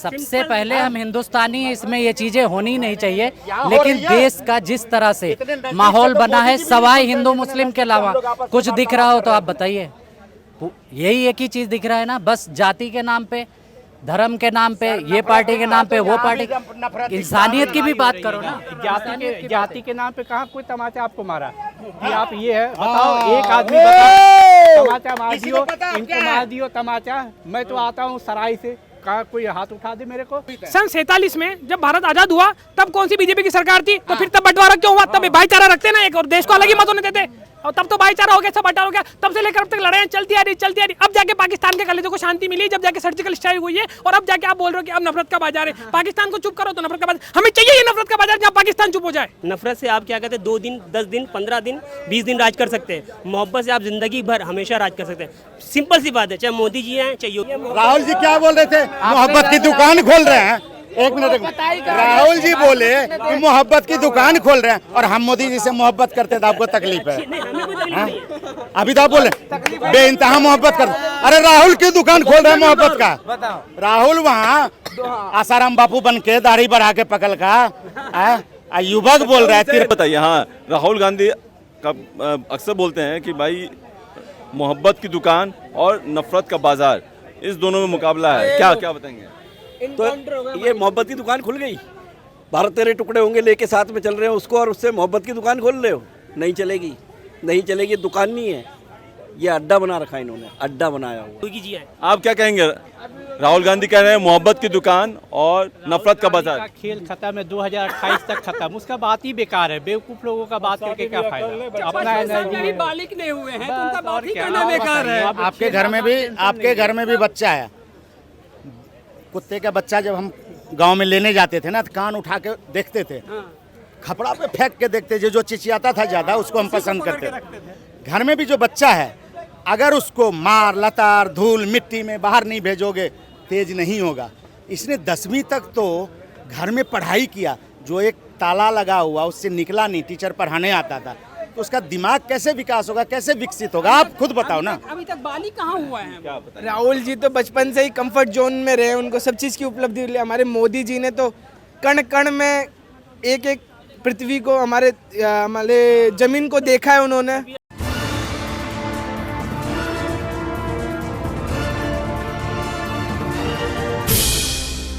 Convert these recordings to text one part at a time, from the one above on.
सबसे पहले हम हिंदुस्तानी हैं, इसमें ये चीजें होनी नहीं चाहिए। लेकिन देश का जिस तरह से माहौल बना है, सवाई हिंदू मुस्लिम के अलावा कुछ दिख रहा हो तो आप बताइए। यही एक ही चीज दिख रहा है ना, बस जाति के नाम पे, धर्म के नाम पे, ये पार्टी के नाम पे, वो पार्टी। इंसानियत की भी बात करो ना। जाति के नाम पे कहाँ कोई तमाचा आपको मारा कि आप ये है बताओ? एक आदमी बताओ तमाचा मार दियो, इनको मार दियो तमाचा। मैं तो आता हूँ सराय से, कहा कोई हाथ उठा दे मेरे को। सन 47 में जब भारत आजाद हुआ तब कौन सी बीजेपी की सरकार थी? तो फिर तब बंटवारा क्यों हुआ? तब भाईचारा रखते ना एक, और देश को अलग ही मत होने देते, और तब तो भाईचारा हो गया, सब बंटवारा हो गया। तब से लेकर अब तक लड़ाई चलती आ रही। अब जाके पाकिस्तान के कलेजों को शांति मिली, जब जाके सर्जिकल स्ट्राइक हुई है, और अब जाके आप बोल रहे हो कि अब नफरत का बाजार है। पाकिस्तान को चुप करो तो नफरत का बाजार हमें चाहिए, ये नफरत का बाजार जहाँ पाकिस्तान चुप हो जाए। नफरत से आप क्या कहते हैं 2 दिन 10 दिन 15 दिन 20 दिन राज कर सकते हैं। मोहब्बत से आप जिंदगी भर हमेशा राज कर सकते हैं। सिंपल सी बात है, चाहे मोदी जी हैं चाहे योगी। राहुल जी क्या बोल रहे थे? मोहब्बत की दुकान खोल रहे हैं। एक मिनट, राहुल जी बोले कि मोहब्बत की दुकान खोल रहे हैं, और हम मोदी जी से मोहब्बत करते तो आपको तकलीफ है? अभी तो आप बोले बेइंतहा मोहब्बत कर। अरे राहुल की दुकान खोल रहे हैं मोहब्बत का। राहुल वहाँ आसाराम बापू बन के दाढ़ी बढ़ा के पकड़ का युवक बोल रहा है। बताइए। हाँ, राहुल गांधी का अक्सर बोलते हैं कि भाई मोहब्बत की दुकान और नफरत का बाजार, इस दोनों में मुकाबला है। क्या क्या बताएंगे? तो ये मोहब्बत की दुकान खुल गई। भारत तेरे टुकड़े होंगे लेके साथ में चल रहे हो उसको, और उससे मोहब्बत की दुकान खोल रहे हो। नहीं चलेगी, नहीं चलेगी। दुकान नहीं है, ये अड्डा बना रखा है इन्होंने, अड्डा बनाया हुआ। आप क्या कहेंगे? राहुल गांधी कह रहे हैं मोहब्बत की दुकान और नफरत का बाजार। खेल खत्म है, 2028 तक खत्म। उसका बात ही बेकार है। बेवकूफ लोगों का बात करके क्या फायदा? अपना एनर्जी बालिक नहीं हुए हैं तो उनका बात ही करना बेकार है। आपके घर में भी बच्चा है। कुत्ते का बच्चा जब हम गांव में लेने जाते थे ना, तो कान उठा के देखते थे, खपड़ा पे फेंक के देखते थे। जो चिचियाता था ज्यादा उसको हम पसंद करते थे। घर में भी जो बच्चा है, अगर उसको मार लतार धूल मिट्टी में बाहर नहीं भेजोगे, तेज नहीं होगा। इसने 10वीं तक तो घर में पढ़ाई किया, जो एक ताला लगा हुआ उससे निकला नहीं, टीचर पढ़ाने आता था, तो उसका दिमाग कैसे विकास होगा, कैसे विकसित होगा? आप खुद बताओ ना। अभी तक बालिक कहाँ हुआ है? राहुल जी तो बचपन से ही कंफर्ट जोन में रहे, उनको सब चीज़ की उपलब्धि मिली। हमारे मोदी जी ने तो कण कण में एक एक पृथ्वी को, हमारे जमीन को देखा है उन्होंने।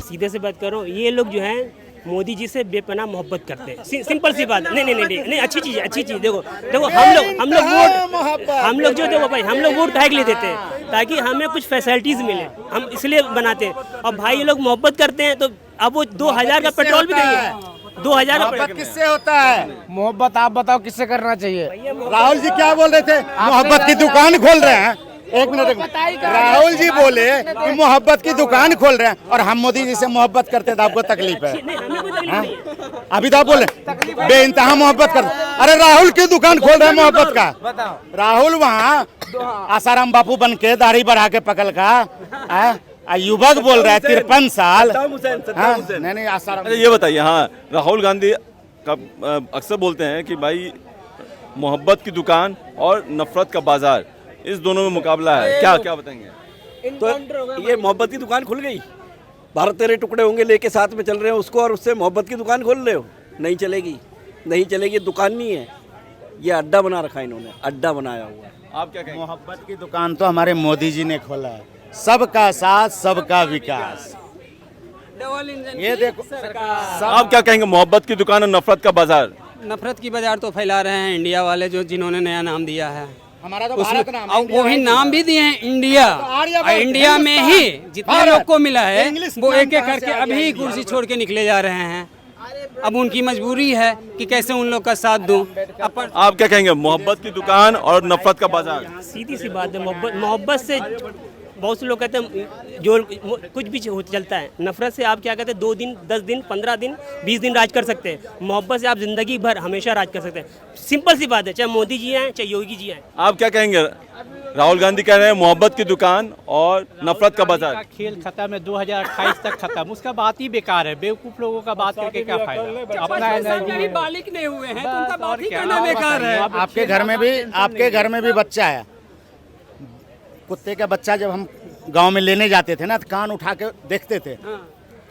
सीधे से बात करो, ये लोग जो हैं मोदी जी से बेपनाह मोहब्बत करते हैं। सिंपल सी बात। नहीं, अच्छी चीज है। देखो हम लोग जो देखो भाई, हम लोग वोट काहे के लिए देते हैं? ताकि हमें कुछ फैसिलिटीज मिले, हम इसलिए बनाते हैं। और भाई ये लोग मोहब्बत करते हैं, तो अब वो 2000 का पेट्रोल भी नहीं है। 2000 मोहब्बत किससे होता है? मोहब्बत आप बताओ किससे करना चाहिए? राहुल जी क्या बोल रहे थे? मोहब्बत की दुकान खोल रहे हैं। एक मिनट, राहुल जी बोले कि मोहब्बत की दुकान खोल रहे हैं, और हम मोदी जी से मोहब्बत करते तो आपको तकलीफ है? अभी तो आप बोले बेइंतहा मोहब्बत कर। अरे राहुल की दुकान खोल रहे हैं मोहब्बत का। राहुल वहाँ आसाराम बापू बन के दाढ़ी बढ़ा के पकड़ का युवक बोल रहा है 53 साल। नहीं आसाराम। ये बताइए। हाँ, राहुल गांधी का अक्सर बोलते हैं कि भाई मोहब्बत की दुकान और नफरत का बाजार, इस दोनों में मुकाबला है। क्या क्या बताएंगे? तो ये मोहब्बत की दुकान खुल गई। भारत तेरे टुकड़े होंगे लेके साथ में चल रहे हो उसको, और उससे मोहब्बत की दुकान खोल रहे हो। नहीं चलेगी, नहीं चलेगी। दुकान नहीं है, ये अड्डा बना रखा है इन्होंने, अड्डा बनाया हुआ। आप क्या कहेंगे? मोहब्बत की दुकान तो हमारे मोदी जी ने खोला है। सबका साथ, सबका विकास। ये देखो, आप क्या कहेंगे? मोहब्बत की दुकान और नफरत का बाजार। नफरत की बाजार तो फैला रहे हैं इंडिया वाले, जो जिन्होंने नया नाम दिया है। हमारा तो भारत नाम है, और वही नाम भी दिए हैं इंडिया। और इंडिया में ही जितने लोग को मिला है वो एक एक करके अभी कुर्सी छोड़ के निकले जा रहे हैं। अब उनकी मजबूरी है कि कैसे उन लोग का साथ दूं। आप क्या कहेंगे? मोहब्बत की दुकान और नफरत का बाजार। सीधी सी बात है। मोहब्बत से बहुत से लोग कहते हैं जो कुछ भी चलता है। नफरत से आप क्या कहते हैं 2 दिन 10 दिन 15 दिन 20 दिन राज कर सकते हैं। मोहब्बत से आप जिंदगी भर हमेशा राज कर सकते हैं। सिंपल सी बात है, चाहे मोदी जी हैं चाहे योगी जी हैं। आप क्या कहेंगे? राहुल गांधी कह रहे हैं मोहब्बत की दुकान और नफरत का बाजार। खेल खत्म है, 2028 तक खत्म। उसका बात ही बेकार है। बेवकूफ लोगों का बात करके क्या फायदा? अपना एनर्जी बालिक नहीं हुए हैं तो उनका बात ही करना बेकार है। आपके घर में भी बच्चा है। कुत्ते का बच्चा जब हम गांव में लेने जाते थे ना, तो कान उठा के देखते थे,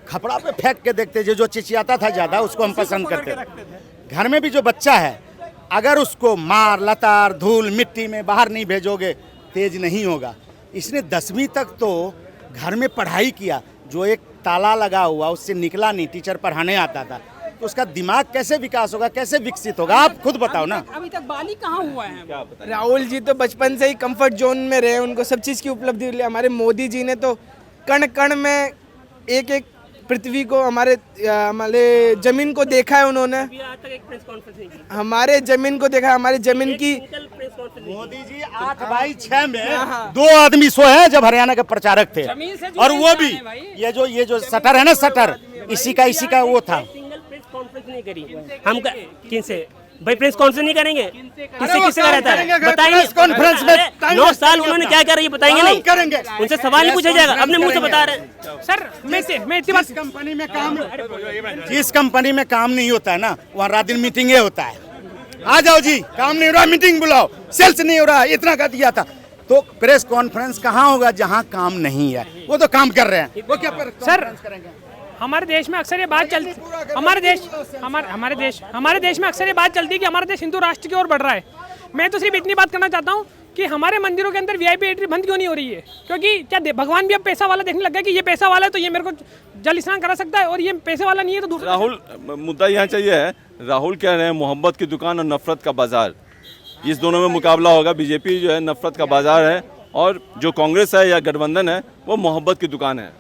खपड़ा पे फेंक के देखते, जो चिचियाता था ज़्यादा उसको हम पसंद करते थे। घर में भी जो बच्चा है, अगर उसको मार लतार धूल मिट्टी में बाहर नहीं भेजोगे, तेज नहीं होगा। इसने 10वीं तक तो घर में पढ़ाई किया, जो एक ताला लगा हुआ उससे निकला नहीं, टीचर पढ़ाने आता था, तो उसका दिमाग कैसे विकास होगा, कैसे विकसित होगा, आप खुद बताओ ना। अभी तक बाली कहाँ हुआ है? राहुल जी तो बचपन से ही कंफर्ट जोन में रहे, उनको सब चीज़ की उपलब्धि मिली। हमारे मोदी जी ने तो कण कण में एक एक पृथ्वी को, हमारे जमीन को देखा है उन्होंने, हमारे जमीन को देखा, हमारे जमीन की। मोदी जी 8/6 में 2 आदमी सोए हैं जब हरियाणा के प्रचारक थे, और वो भी ये जो शटर है ना, शटर इसी का वो था। कॉन्फ्रेंस नहीं करी हम किनसे भाई? प्रेस कॉन्फ्रेंस नहीं करेंगे? किससे रहता है बताएंगे? कॉन्फ्रेंस में 9 साल उन्होंने क्या कर रही है बताएंगे? नहीं करेंगे, उनसे सवाल नहीं पूछा जाएगा, अपने मुंह से बता रहे हैं। सर मैं इतनी बात, जिस कंपनी में काम नहीं होता है ना, वहाँ रात दिन मीटिंगे होता है। आ जाओ जी, काम नहीं हो रहा, मीटिंग बुलाओ, सेल्स नहीं हो रहा, इतना का दिया था। तो प्रेस कॉन्फ्रेंस कहाँ होगा जहाँ काम नहीं है? वो तो काम कर रहे हैं, वो क्या सर हमारे देश में अक्सर ये बात चलती, हमारे देश में अक्सर ये बात चलती है कि हमारा देश हिंदू राष्ट्र की ओर बढ़ रहा है। मैं तो सिर्फ इतनी बात करना चाहता हूँ कि हमारे मंदिरों के अंदर वीआईपी एंट्री बंद क्यों नहीं हो रही है? क्योंकि क्या भगवान भी अब पैसा वाला देखने लग गया कि ये पैसा वाला है तो ये मेरे को जल स्नान करा सकता है, और ये पैसे वाला नहीं है तो दूसरा। राहुल, मुद्दा यहाँ चाहिए है, राहुल कह रहे हैं मोहब्बत की दुकान और नफरत का बाजार, इस दोनों में मुकाबला होगा। बीजेपी जो है नफरत का बाजार है, और जो कांग्रेस है या गठबंधन है वो मोहब्बत की दुकान है।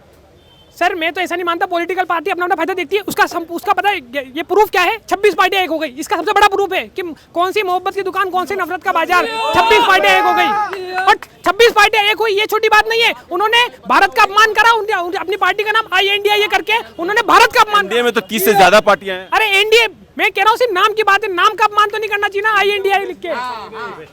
सर मैं तो ऐसा नहीं मानता, पॉलिटिकल पार्टी अपना अपना फायदा देखती है। उसका पता है ये प्रूफ क्या है? 26 पार्टियां एक हो गई। इसका सबसे बड़ा प्रूफ है कि कौन सी मोहब्बत की दुकान, कौन सी नफरत का बाजार। 26 पार्टियां एक हो गई, और 26 पार्टियां एक हुई ये छोटी बात नहीं है। उन्होंने भारत का अपमान करा, अपनी पार्टी का नाम INDA करके उन्होंने भारत का अपमान। इंडिया में तो 30 से ज्यादा पार्टियां हैं। अरे एनडीए, मैं कह रहा हूँ सिर्फ नाम की बात है, नाम का अपमान तो नहीं करना चाहिए ना INDA लिख के।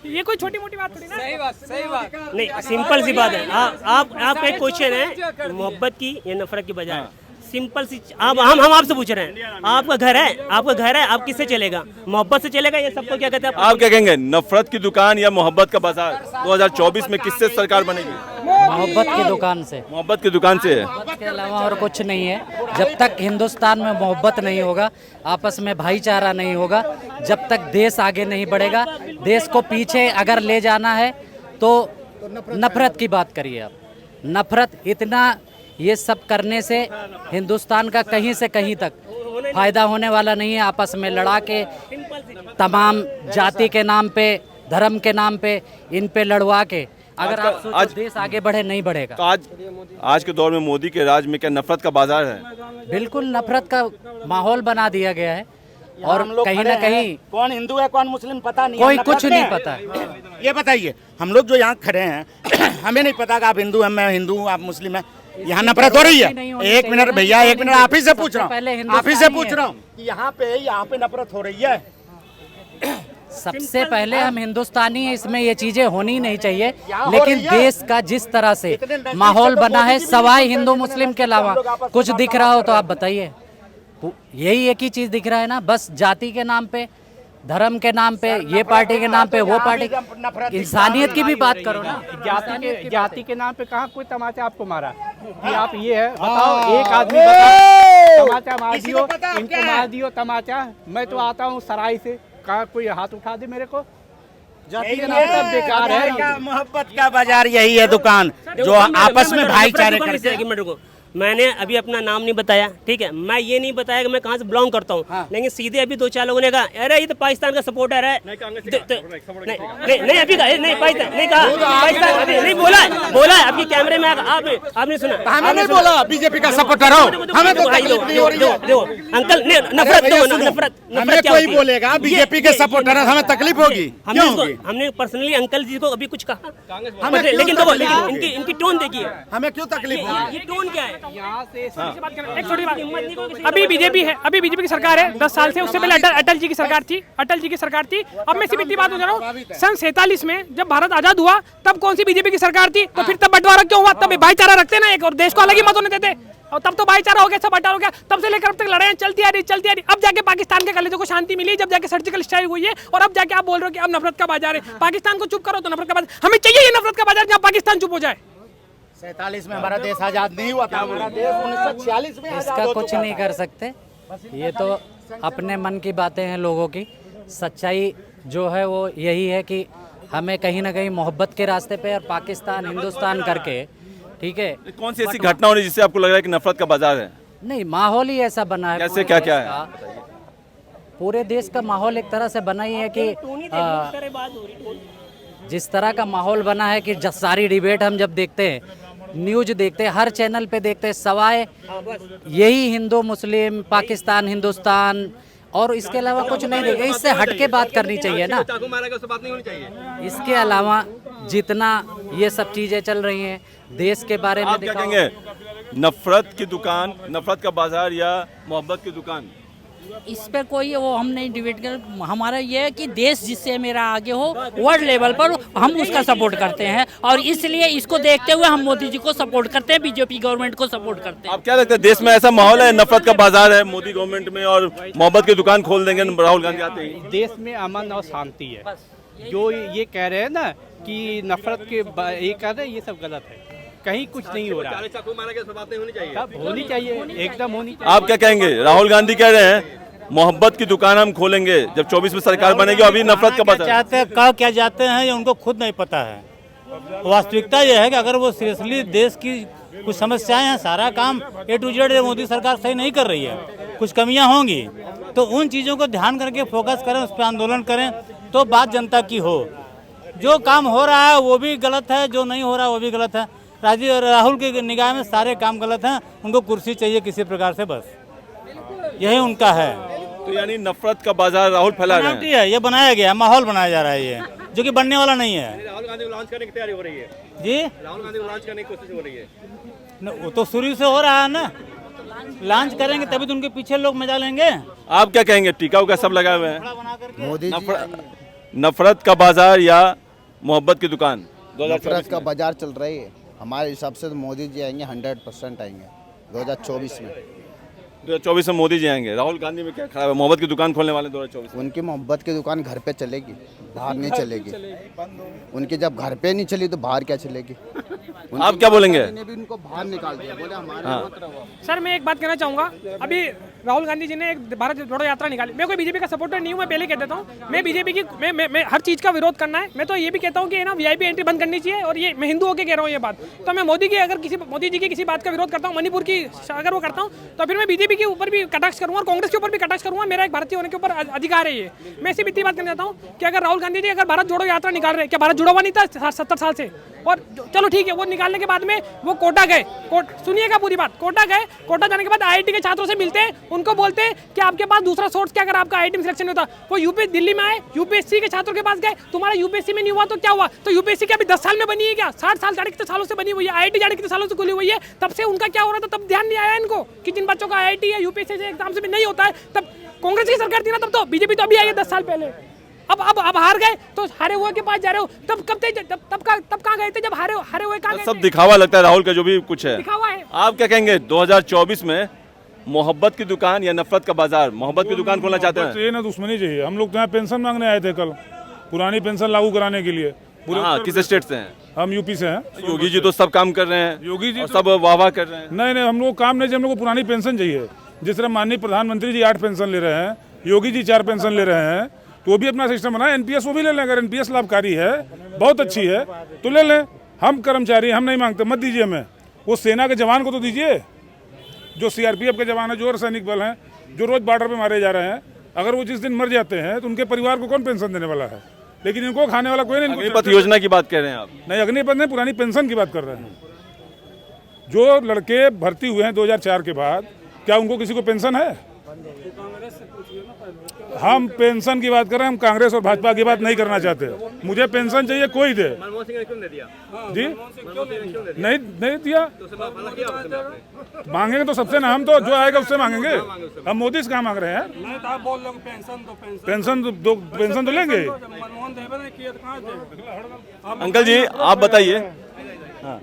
ये कोई छोटी मोटी बात थोड़ी ना। सही बात नहीं, सिंपल सी बात है। आप एक क्वेश्चन है मोहब्बत की या नफरत की बजाय, सिंपल सी हम आपसे पूछ रहे हैं, आपका घर है, आप किससे चलेगा? मोहब्बत से चलेगा या सबको क्या कहते हैं? आप क्या कहेंगे, नफरत की दुकान या मोहब्बत का बाजार? 2024 में किससे सरकार बनेगी? मोहब्बत की दुकान से। मोहब्बत की दुकान से है, मोहब्बत के अलावा और कुछ नहीं है। जब तक हिंदुस्तान में मोहब्बत नहीं होगा, आपस में भाईचारा नहीं होगा, जब तक देश आगे नहीं बढ़ेगा। देश को पीछे अगर ले जाना है तो नफरत की बात करिए आप। नफरत, इतना ये सब करने से हिंदुस्तान का कहीं से कहीं तक फायदा होने वाला नहीं है। आपस में लड़ा के, तमाम जाति के नाम पे, धर्म के नाम पे, इन पे लड़वा के अगर आप सोचो देश आगे बढ़े, नहीं बढ़ेगा। तो आज के दौर में मोदी के राज में क्या नफरत का बाजार है? बिल्कुल नफरत का माहौल बना दिया गया है, और कहीं ना कहीं कौन हिंदू है कौन मुस्लिम पता नहीं, कोई कुछ नहीं पता। ये बताइए, हम लोग जो यहाँ खड़े हैं हमें नहीं पता कि आप हिंदू हैं, मैं हिंदू हूँ, आप मुस्लिम हैं। यहाँ नफरत हो रही है? एक मिनट भैया, एक मिनट, आप ही से पूछ रहा हूँ कि यहाँ पे नफरत हो रही है। सबसे पहले हम हिंदुस्तानी हैं, इसमें ये चीजें होनी नहीं चाहिए। लेकिन देश का जिस तरह से माहौल बना है, सवाई हिंदू मुस्लिम के अलावा कुछ दिख रहा हो तो आप बताइए। यही एक ही चीज दिख रहा है ना, बस जाति के नाम पे, धर्म के नाम पे, ये पार्टी के नाम पे, वो पार्टी। इंसानियत की भी बात करो ना। जाति के नाम पे कहाँ कोई तमाचा आपको मारा कि आप ये है बताओ? एक आदमी बताओ, तमाचा मार दियो, इनको मार दियो तमाचा। मैं तो आता हूँ सराय से, कहाँ कोई हाथ उठा दे मेरे को? जाति के नाम पे बेकार है। मोहब्बत का बाजार यही है दुकान, जो आपस में भाईचारे करते। मैंने अभी अपना नाम नहीं बताया, ठीक है? मैं ये नहीं बताया कि मैं कहाँ से बिलोंग करता हूँ, लेकिन सीधे अभी 2-4 लोगों ने कहा अरे ये तो पाकिस्तान का सपोर्टर है। नहीं अभी नहीं पाकिस्तान नहीं कहा, पाकिस्तान अभी नहीं बोला है आपके कैमरे में। आपने सुना? हमें नहीं बोला बीजेपी का सपोर्टर हो, हमें तो तकलीफ नहीं हो रही है। अंकल नफरत हमें कोई बोलेगा बीजेपी के सपोर्टर है, हमें तकलीफ होगी। हमने पर्सनली अंकल जी को अभी कुछ कहा, लेकिन इनकी टोन देखिए, हमें क्यों तकलीफ होगी? ये टोन क्या है? एक छोटी बात, अभी बीजेपी की सरकार है 10 साल से। उससे पहले अटल जी की सरकार थी। अब मैं सिर्फ इतनी बात हो जा रहा हूँ, सन 47 में जब भारत आजाद हुआ तब कौन सी बीजेपी की सरकार थी? तो फिर तब बंटवारा क्यों हुआ? तब भाईचारा रखते ना एक, और देश को अलग ही मत होने देते, और तब तो भाईचारा हो गया, सब बंटवारा हो गया। तब से लेकर अब तक लड़ाइयाँ चलती आ रही। अब जाके पाकिस्तान के कलेजों को शांति मिली, जब जाके सर्जिकल स्ट्राइक हुई है, और अब जाके आप बोल रहे हो कि अब नफरत का बाजार है। पाकिस्तान को चुप करो तो नफरत का बाजार, हमें चाहिए ये नफरत का बाजार जहाँ पाकिस्तान चुप हो जाए। 47 में हमारा देश आजाद नहीं हुआ था, हमारा देश 1946 में आजाद इसका हो कुछ चुका नहीं है। कर सकते, ये तो अपने मन की बातें हैं लोगों की। सच्चाई जो है वो यही है कि हमें कहीं ना कहीं मोहब्बत के रास्ते पे और पाकिस्तान हिंदुस्तान करके, ठीक है। कौन सी ऐसी घटना हो रही जिससे आपको लग रहा है कि नफरत का बाजार है? नहीं, माहौल ही ऐसा बना है। कैसे, पूरे क्या देश क्या है? का- पूरे देश का माहौल एक तरह से बना ही है कि जिस तरह का माहौल बना है कि सारी डिबेट हम जब देखते हैं, न्यूज देखते हैं, हर चैनल पे देखते हैं, सवाए यही हिंदू मुस्लिम पाकिस्तान हिंदुस्तान और इसके अलावा कुछ नहीं देखे। इससे हटके बात करनी चाहिए ना। इसके अलावा जितना ये सब चीजें चल रही हैं देश के बारे में आप क्या दिखाओ। कहेंगे, नफरत की दुकान, नफरत का बाजार या मोहब्बत की दुकान? इस पर कोई वो हम नहीं डिबेट कर। हमारा ये है कि देश जिससे मेरा आगे हो वर्ल्ड लेवल पर हम उसका सपोर्ट करते हैं और इसलिए इसको देखते हुए हम मोदी जी को सपोर्ट करते हैं, बीजेपी गवर्नमेंट को सपोर्ट करते हैं। आप क्या लगता है देश में ऐसा माहौल है, नफरत का बाजार है मोदी गवर्नमेंट में और मोहब्बत की दुकान खोल देंगे राहुल गांधी आते ही? देश में अमन और शांति है। जो ये कह रहे हैं ना कि नफरत के ये कह रहे हैं, ये सब गलत है। कहीं कुछ नहीं हो रहा है। सब होनी चाहिए, एकदम होनी चाहिए। आप क्या कहेंगे, राहुल गांधी कह रहे हैं मोहब्बत की दुकान हम खोलेंगे जब 24 में सरकार बनेगी, अभी नफरत का बाजार? चाहते हैं, कह क्या जाते हैं ये उनको खुद नहीं पता है। वास्तविकता यह है कि अगर वो सीरियसली देश की कुछ समस्याएं हैं, सारा काम A to Z मोदी सरकार सही नहीं कर रही है, कुछ कमियां होंगी, तो उन चीज़ों को ध्यान करके फोकस करें, उस पर आंदोलन करें, तो बात जनता की हो। जो काम हो रहा है वो भी गलत है, जो नहीं हो रहा वो भी गलत है। राहुल की निगाह में सारे काम गलत हैं, उनको कुर्सी चाहिए किसी प्रकार से, बस यही उनका है। तो यानी नफरत का बाजार राहुल फैला रहे हैं? है, ये बनाया गया है, माहौल बनाया जा रहा है, ये जो कि बनने वाला नहीं है। राहुल गांधी को लॉन्च करने की तैयारी हो रही है जी, राहुल गांधी को लॉन्च करने की कोशिश हो रही है। वो तो शुरू से हो रहा है ना, लॉन्च करेंगे तभी तो उनके पीछे लोग मजा लेंगे। आप क्या कहेंगे, टीका उका सब लगाए हुए हैं? मोदी नफरत का बाजार या मोहब्बत की दुकान? नफरत का बाजार चल रही है। हमारे हिसाब से तो मोदी जी आएंगे, 100% आएंगे 2024 में। 2024 में मोदी जी आएंगे। राहुल गांधी में क्या खराब है, मोहब्बत की दुकान खोलने वाले 2024 में? उनकी मोहब्बत की दुकान घर पे चलेगी, बाहर नहीं चलेगी। उनकी जब घर पे नहीं चली तो बाहर क्या चलेगी? आप क्या बोलेंगे? ने भी उनको बाहर निकाल दिया, बोले हमारे मत रहो। सर मैं एक बात कहना चाहूँगा, अभी राहुल गांधी जी ने एक भारत जोड़ो यात्रा निकाली। मैं कोई बीजेपी का सपोर्टर नहीं हूँ, मैं पहले कह देता हूँ। मैं बीजेपी की मैं हर चीज़ का विरोध करना है। मैं तो ये भी कहता हूँ कि ना VIP एंट्री बंद करनी चाहिए, और ये मैं हिंदू होकर कह रहा हूँ ये बात। तो मैं मोदी जी की किसी बात का विरोध करता हूँ, मणिपुर की अगर वो करता हूँ, तो फिर मैं बीजेपी के ऊपर भी कटाक्ष करूँगा और कांग्रेस के ऊपर भी कटाक्ष करूँगा। मेरा एक भारतीय होने के ऊपर अधिकार है ये। मैं इसी इतनी बात करना चाहता हूँ कि अगर राहुल गांधी जी अगर भारत जोड़ो यात्रा निकाल रहे हैं, क्या भारत जुड़ा हुआ नहीं था 70 साल से? और चलो ठीक है, वो निकालने के बाद में वो कोटा गए, सुनिएगा पूरी बात, कोटा गए, कोटा जाने के बाद IIT के छात्रों से मिलते हैं, उनको बोलते हैं कि आपके पास दूसरा सोर्स क्या, अगर आपका IIT में सिलेक्शन नहीं होता। वो यूपी दिल्ली में आए, UPSC के छात्रों के पास गए, तुम्हारा UPSC में नहीं हुआ तो क्या हुआ? तो UPSC क्या अभी 10 साल में बनी है क्या? 60 साल साढ़े कितने सालों से बनी हुई है, IIT जाने कितने सालों से खुली हुई है, तब से उनका क्या हो रहा था? तब ध्यान नहीं आया इनको कि जिन बच्चों का IIT या UPSC से एग्जाम से भी नहीं होता है, तब कांग्रेस की सरकार थी ना, तब तो बीजेपी तो अभी आई है 10 साल पहले। अब हार गए तो हारे हुए के पास जा रहे हो, तब कब थे? तब कहाँ गए थे जब हारे हुए? कहाँ गए सब थे? दिखावा लगता है राहुल का, जो भी कुछ है दिखावा है। आप क्या कहेंगे, 2024 में मोहब्बत की दुकान या नफरत का बाजार? मोहब्बत की दुकान खोलना चाहते हैं? चाहिए ना, दुश्मनी चाहिए। हम लोग तो यहाँ पेंशन मांगने आए थे कल, पुरानी पेंशन लागू कराने के लिए। हाँ, किस स्टेट से हैं? हम यूपी से हैं। योगी जी तो सब काम कर रहे हैं, योगी जी और सब वाह कर रहे हैं। नहीं, हम लोग काम नहीं चाहिए, हम लोग को पुरानी पेंशन चाहिए। जिस तरह माननीय प्रधानमंत्री जी 8 पेंशन ले रहे हैं, योगी जी 4 पेंशन ले रहे हैं, तो वो भी अपना सिस्टम बनाए। NPS वो भी ले लें, अगर NPS लाभकारी है, बहुत अच्छी है तो ले लें। हम कर्मचारी, हम नहीं मांगते, मत दीजिए हमें। वो सेना के जवान को तो दीजिए, जो CRPF के जवान है, जो सैनिक बल हैं, जो रोज बॉर्डर पे मारे जा रहे हैं। अगर वो जिस दिन मर जाते हैं तो उनके परिवार को कौन पेंशन देने वाला है? लेकिन इनको खाने वाला कोई नहीं। अग्निपथ योजना की बात कर रहे हैं आप? नहीं, अग्निपथ नहीं, पुरानी पेंशन की बात कर रहे हैं। जो लड़के भर्ती हुए हैं 2004 के बाद, क्या उनको किसी को पेंशन है? हम पेंशन की बात कर रहे हैं, हम कांग्रेस और भाजपा की बात नहीं करना चाहते। मुझे पेंशन चाहिए, कोई दे। जी नहीं दिया, मांगेंगे तो सबसे ना, हम तो जो आएगा उससे मांगेंगे। हम मोदी से कहाँ मांग रहे हैं? पेंशन तो लेंगे। अंकल जी आप बताइए। हाँ,